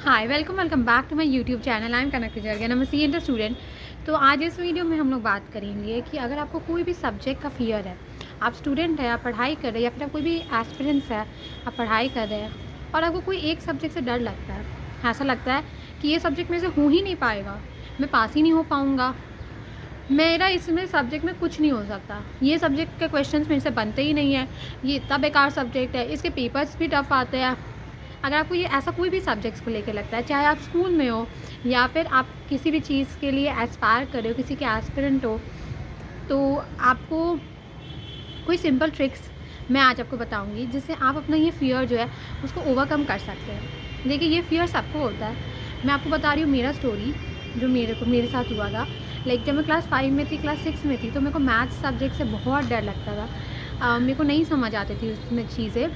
Hi welcome welcome back to my YouTube channel. I am Kanak जर्गन, I am C inter student. तो आज इस video में हम लोग बात करेंगे कि अगर आपको कोई भी सब्जेक्ट का फियर है, आप स्टूडेंट है, आप पढ़ाई कर रहे हैं, या फिर आप कोई भी एस्पिरेंट्स है, आप पढ़ाई कर रहे हैं और आपको कोई एक सब्जेक्ट से डर लगता है, ऐसा लगता है कि ये सब्जेक्ट मेरे से हो ही नहीं पाएगा, मैं पास ही नहीं हो पाऊँगा, मेरा इसमें सब्जेक्ट में कुछ नहीं हो सकता, ये सब्जेक्ट के क्वेश्चंस मेरे से बनते ही नहीं है, ये इतना बेकार सब्जेक्ट है, इसके पेपर्स भी टफ आते हैं। अगर आपको ये ऐसा कोई भी सब्जेक्ट्स को लेकर लगता है, चाहे आप स्कूल में हो या फिर आप किसी भी चीज़ के लिए एस्पायर कर रहे हो, किसी के एस्पिरेंट हो, तो आपको कोई सिंपल ट्रिक्स मैं आज आपको बताऊंगी जिससे आप अपना ये फ़ियर जो है उसको ओवरकम कर सकते हैं। देखिए, ये फ़ियर सबको होता है। मैं आपको बता रही हूँ मेरा स्टोरी जो मेरे साथ हुआ था। लाइक जब मैं क्लास 5 में थी, क्लास 6 में थी, तो मेरे को मैथ्स सब्जेक्ट से बहुत डर लगता था। मेरे को नहीं समझ आती थी उसमें चीज़ें,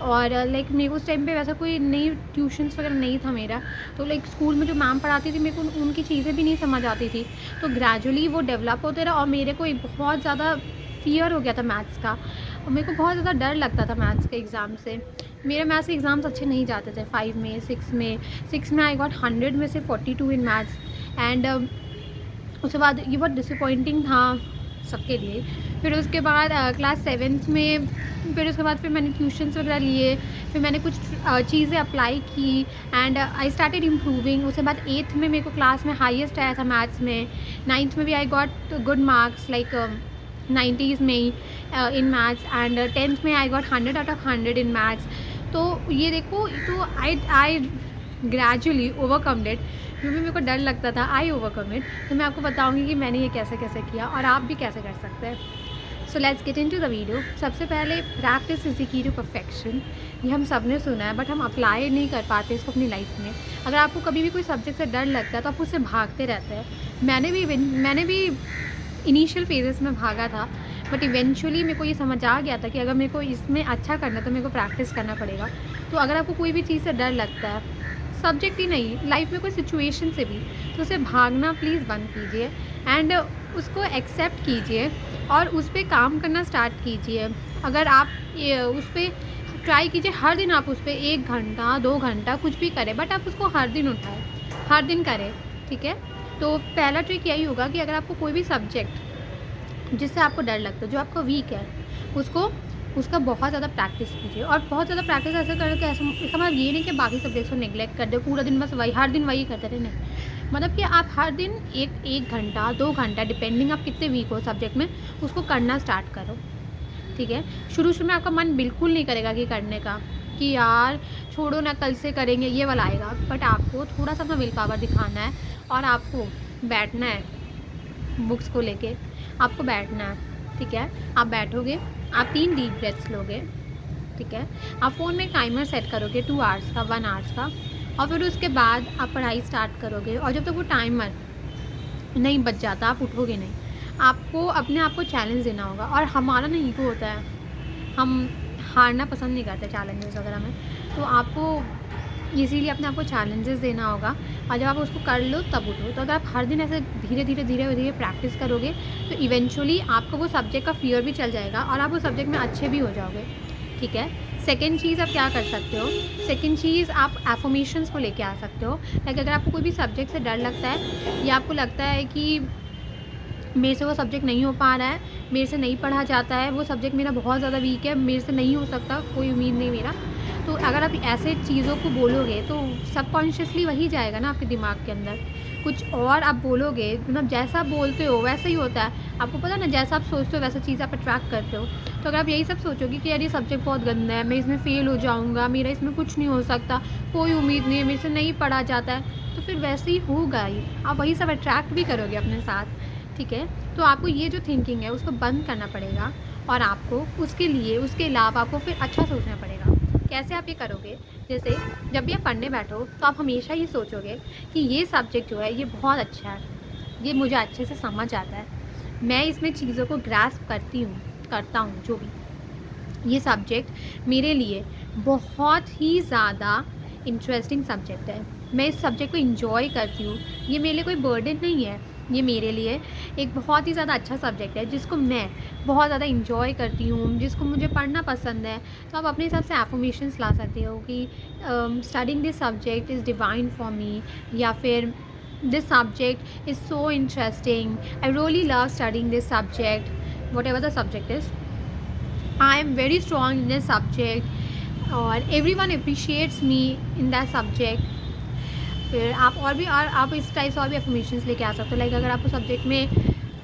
और लाइक मेरे को उस टाइम पे वैसा कोई नई ट्यूशन्स वगैरह नहीं था मेरा। तो लाइक स्कूल में जो मैम पढ़ाती थी, मेरे को उनकी चीज़ें भी नहीं समझ आती थी। तो ग्रेजुअली वो डेवलप होते रहा और मेरे को एक बहुत ज़्यादा फ़ियर हो गया था मैथ्स का, और मेरे को बहुत ज़्यादा डर लगता था मैथ्स के एग्ज़ाम से। मेरे मैथ्स के एग्ज़ाम्स अच्छे नहीं जाते थे 5 में, 6 में आई गॉट 100 में से 42 इन मैथ्स। एंड उसके बाद ये बहुत डिसअपॉइंटिंग था सबके लिए। फिर उसके बाद क्लास 7th में, फिर उसके बाद फिर मैंने ट्यूशन्स वगैरह लिए, फिर मैंने कुछ चीज़ें अप्लाई की एंड आई स्टार्टेड इम्प्रूविंग। उसके बाद 8th में मेरे को क्लास में हाईएस्ट आया था मैथ्स में। 9th में भी I got good marks, like 90s में ही इन मैथ्स। एंड 10th में I got 100 out of 100 in maths. तो ये देखो, तो आई ग्रेजुअली ओवरकम इट। क्योंकि मेरे को डर लगता था, आई ओवरकम इट। तो मैं आपको बताऊंगी कि मैंने ये कैसे कैसे किया और आप भी कैसे कर सकते हैं। So let's get into the video. सबसे पहले, practice is the key to perfection. ये हम सब ने सुना है, बट हम अप्लाई नहीं कर पाते इसको अपनी लाइफ में। अगर आपको कभी भी कोई सब्जेक्ट से डर लगता है तो आप उससे भागते रहते हैं। मैंने भी इनिशियल फेजेस में भागा था, बट इवेंचुअली मेरे को ये समझ आ गया था कि अगर मेरे को इसमें अच्छा करना है तो मेरे को प्रैक्टिस करना पड़ेगा। तो अगर आपको कोई भी चीज़ से डर लगता है, सब्जेक्ट ही नहीं, लाइफ में कोई सिचुएशन से भी, तो उसे भागना प्लीज़ बंद कीजिए एंड उसको एक्सेप्ट कीजिए और उस पर काम करना स्टार्ट कीजिए। अगर आप उस पर ट्राई कीजिए, हर दिन आप उस पर 1 घंटा 2 घंटा कुछ भी करें, बट आप उसको हर दिन उठाएं, हर दिन करें, ठीक है। तो पहला ट्रिक यही होगा कि अगर आपको कोई भी सब्जेक्ट जिससे आपको डर लगता है, जो आपका वीक है, उसका बहुत ज़्यादा प्रैक्टिस कीजिए। और बहुत ज़्यादा प्रैक्टिस ऐसे करें कि ऐसा, इसका मतलब ये नहीं कि बाकी सब्जेक्ट्स को नेग्लेक्ट कर दे, पूरा दिन बस हर दिन वही करते रहे, नहीं। मतलब कि आप हर दिन एक घंटा 2 घंटा, डिपेंडिंग आप कितने वीक हो सब्जेक्ट में, उसको करना स्टार्ट करो, ठीक है। शुरू में आपका मन बिल्कुल नहीं करेगा कि करने का, कि यार छोड़ो ना, कल से करेंगे, ये वाला आएगा। बट आपको थोड़ा सा अपना विल पावर दिखाना है और आपको बैठना है, बुक्स को लेके आपको बैठना है, ठीक है। आप बैठोगे, आप 3 डीप ब्रेथ्स लोगे, ठीक है। आप फ़ोन में टाइमर सेट करोगे 2 आवर्स का, 1 आवर्स का, और फिर उसके बाद आप पढ़ाई स्टार्ट करोगे। और जब तक वो टाइमर नहीं बच जाता, आप उठोगे नहीं। आपको अपने आप को चैलेंज देना होगा। और हमारा ना ईगो होता है, हम हारना पसंद नहीं करते चैलेंजेस वगैरह में। तो आपको इसीलिए अपने आप को चैलेंजेस देना होगा, और जब आप उसको कर लो तब उठो। तो अगर आप हर दिन ऐसे धीरे धीरे प्रैक्टिस करोगे तो इवेंचुअली आपको वो सब्जेक्ट का फियर भी चल जाएगा और आप वो सब्जेक्ट में अच्छे भी हो जाओगे, ठीक है। सेकेंड चीज़ आप क्या कर सकते हो, सेकेंड चीज़ आप एफर्मेशंस को लेके आ सकते हो। लाइक अगर आपको कोई भी सब्जेक्ट से डर लगता है या आपको लगता है कि मेरे से वो सब्जेक्ट नहीं हो पा रहा है, मेरे से नहीं पढ़ा जाता है, वो सब्जेक्ट मेरा बहुत ज़्यादा वीक है, मेरे से नहीं हो सकता, कोई उम्मीद नहीं मेरा, तो अगर आप ऐसे चीज़ों को बोलोगे तो सबकॉन्शियसली वही जाएगा ना आपके दिमाग के अंदर। कुछ और आप बोलोगे, मतलब जैसा आप बोलते हो वैसा ही होता है। आपको पता है ना, जैसा आप सोचते हो वैसा चीज़ आप अट्रैक्ट करते हो। तो अगर आप यही सब सोचोगे कि यार ये सब्जेक्ट बहुत गंदा है, मैं इसमें फ़ेल हो जाऊँगा, मेरा इसमें कुछ नहीं हो सकता, कोई उम्मीद नहीं है, मेरे से नहीं पढ़ा जाता है, तो फिर वैसे ही होगा ही, आप वही सब अट्रैक्ट भी करोगे अपने साथ, ठीक है। तो आपको ये जो थिंकिंग है उसको बंद करना पड़ेगा, और आपको उसके अलावा आपको फिर अच्छा सोचना पड़ेगा। कैसे आप ये करोगे, जैसे जब भी आप पढ़ने बैठो तो आप हमेशा ये सोचोगे कि ये सब्जेक्ट जो है ये बहुत अच्छा है, ये मुझे अच्छे से समझ आता है, मैं इसमें चीज़ों को ग्रास्प करता हूँ, जो भी ये सब्जेक्ट मेरे लिए बहुत ही ज़्यादा इंटरेस्टिंग सब्जेक्ट है, मैं इस सब्जेक्ट को इंजॉय करती हूँ, ये मेरे लिए कोई बर्डन नहीं है, ये मेरे लिए एक बहुत ही ज़्यादा अच्छा सब्जेक्ट है, जिसको मैं बहुत ज़्यादा इंजॉय करती हूँ, जिसको मुझे पढ़ना पसंद है। तो आप अपने हिसाब से एफर्मेशंस ला सकते हो कि studying this subject is divine for me, या फिर this subject is so interesting, I really love studying this subject, whatever the subject is, I am very strong in this subject, और everyone appreciates me in that subject. फिर आप इस type से और भी affirmations लेके आ सकते हो। लाइक अगर आपको सब्जेक्ट में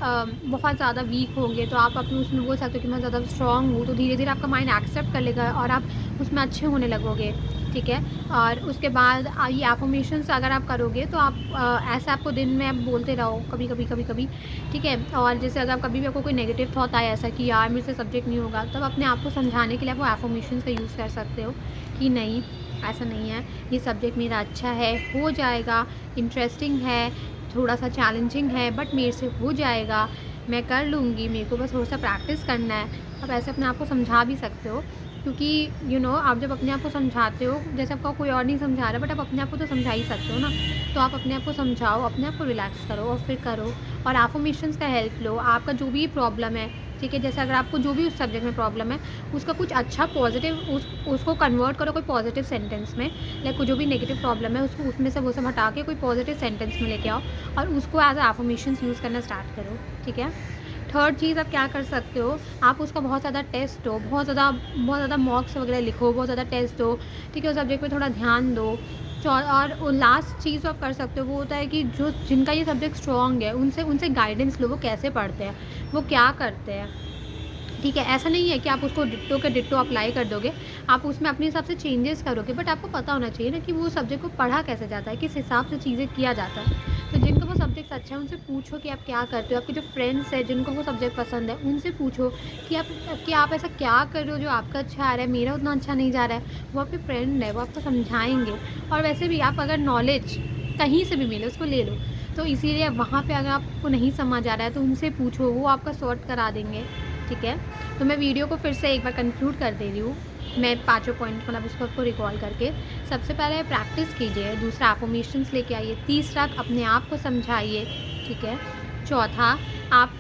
बहुत ज़्यादा वीक होंगे तो आप अपने उसमें बोल सकते हो कि मैं ज़्यादा स्ट्रॉन्ग हूँ, तो धीरे धीरे आपका माइंड एक्सेप्ट कर लेगा और आप उसमें अच्छे होने लगोगे, ठीक है। और उसके बाद ये एफर्मेशंस अगर आप करोगे तो आप ऐसे आपको दिन में आप बोलते रहो कभी कभी कभी कभी, ठीक है। और जैसे अगर कभी भी आपको कोई नेगेटिव थॉट आए ऐसा कि यार मेरे से सब्जेक्ट नहीं होगा, तब अपने आप को समझाने के लिए आप वो एफर्मेशंस का यूज़ कर सकते हो कि नहीं, ऐसा नहीं है, ये सब्जेक्ट मेरा अच्छा है, हो जाएगा, इंटरेस्टिंग है, थोड़ा सा चैलेंजिंग है, बट मेरे से हो जाएगा, मैं कर लूँगी, मेरे को बस थोड़ा सा प्रैक्टिस करना है। आप ऐसे अपने आप को समझा भी सकते हो, क्योंकि आप जब अपने आप को समझाते हो, जैसे आपका कोई और नहीं समझा रहा, बट आप अपने आप को तो समझा ही सकते हो ना। तो आप अपने आप को समझाओ, अपने आप को रिलैक्स करो और फिर करो, और एफर्मेशंस का हेल्प लो। आपका जो भी प्रॉब्लम है, ठीक है, जैसे अगर आपको जो भी उस सब्जेक्ट में प्रॉब्लम है, उसका कुछ अच्छा पॉजिटिव उसको कन्वर्ट करो कोई पॉजिटिव सेंटेंस में। लाइक जो भी नेगेटिव प्रॉब्लम है उसको उसमें से वो सब हटा के कोई पॉजिटिव सेंटेंस में लेके आओ और उसको एज एफर्मेशंस यूज़ करना स्टार्ट करो, ठीक है। थर्ड चीज़ आप क्या कर सकते हो, आप उसका बहुत ज़्यादा टेस्ट दो, बहुत ज़्यादा मॉक्स वगैरह लिखो, बहुत ज़्यादा टेस्ट दो, ठीक है, उस सब्जेक्ट पे थोड़ा ध्यान दो। और लास्ट चीज़ आप कर सकते हो वो होता है कि जो जिनका ये सब्जेक्ट स्ट्रॉन्ग है उनसे उनसे गाइडेंस लो, वो कैसे पढ़ते हैं, वो क्या करते हैं, ठीक है। ऐसा नहीं है कि आप उसको डिट्टो के डिट्टो अप्लाई कर दोगे, आप उसमें अपने हिसाब से चेंजेस करोगे, बट आपको पता होना चाहिए ना कि वो सब्जेक्ट को पढ़ा कैसे जाता है, किस हिसाब से चीज़ें किया जाता है। तो जिनको वो सब्जेक्ट अच्छा है उनसे पूछो कि आप क्या करते हो, आपके जो फ्रेंड्स हैं जिनको वो सब्जेक्ट पसंद है उनसे पूछो कि आप ऐसा क्या कर रहे हो जो आपका अच्छा आ रहा है, मेरा उतना अच्छा नहीं जा रहा है। वो आपके फ्रेंड है, वो आपको समझाएंगे। और वैसे भी आप अगर नॉलेज कहीं से भी मिले उसको ले लो, तो इसीलिए वहाँ पे अगर आपको नहीं समझ आ रहा है तो उनसे पूछो, वो आपका सॉर्ट करा देंगे, ठीक है। तो मैं वीडियो को फिर से एक बार कंक्लूड कर दे रही हूँ, मैं पाँचों पॉइंट मतलब उसको आपको रिकॉल करके। सबसे पहले प्रैक्टिस कीजिए, दूसरा एफर्मेशंस लेके आइए, तीसरा अपने आप को समझाइए, ठीक है, चौथा आप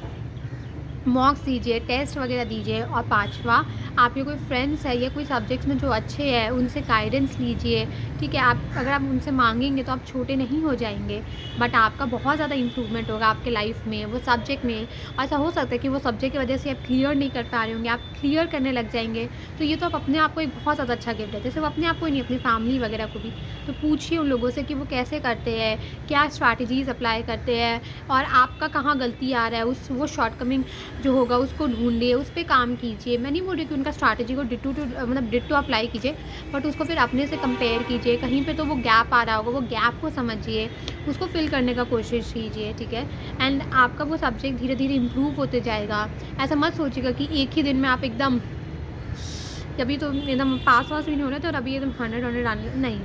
मॉक्स दीजिए, टेस्ट वगैरह दीजिए, और पाँचवा आपके कोई फ्रेंड्स है या कोई सब्जेक्ट्स में जो अच्छे हैं उनसे गाइडेंस लीजिए, ठीक है। आप अगर आप उनसे मांगेंगे तो आप छोटे नहीं हो जाएंगे, बट आपका बहुत ज़्यादा इंप्रूवमेंट होगा आपके लाइफ में, वो सब्जेक्ट में। ऐसा हो सकता है कि वो सब्जेक्ट की वजह से आप क्लियर नहीं कर पा रहे होंगे, आप क्लियर करने लग जाएंगे। तो ये तो आप अपने आप को एक बहुत ज़्यादा अच्छा गिफ्ट है, सिर्फ अपने आप को ही नहीं, अपनी फैमिली वगैरह को भी। तो पूछिए उन लोगों से कि वो कैसे करते हैं, क्या स्ट्रैटेजीज़ अप्लाई करते हैं, और आपका कहाँ गलती आ रहा है, वो शॉर्टकमिंग जो होगा उसको ढूंढिए, उस पर काम कीजिए। मैं नहीं बोल रही कि उनका स्ट्रैटेजी को डिट्टो अप्लाई कीजिए, बट उसको फिर अपने से कंपेयर कीजिए, कहीं पे तो वो गैप आ रहा होगा, वो गैप को समझिए, उसको फिल करने का कोशिश कीजिए, ठीक है। एंड आपका वो सब्जेक्ट धीरे धीरे इम्प्रूव होते जाएगा। ऐसा मत सोचिएगा कि एक ही दिन में आप एकदम, अभी तो एकदम पास वास भी नहीं हो रहा, तो अभी एकदम 100 आने, नहीं,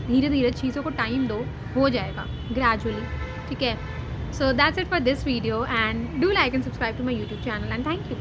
धीरे धीरे चीज़ों को टाइम दो, हो जाएगा ग्रेजुअली, ठीक है। So that's it for this video, and do like and subscribe to my YouTube channel, and thank you.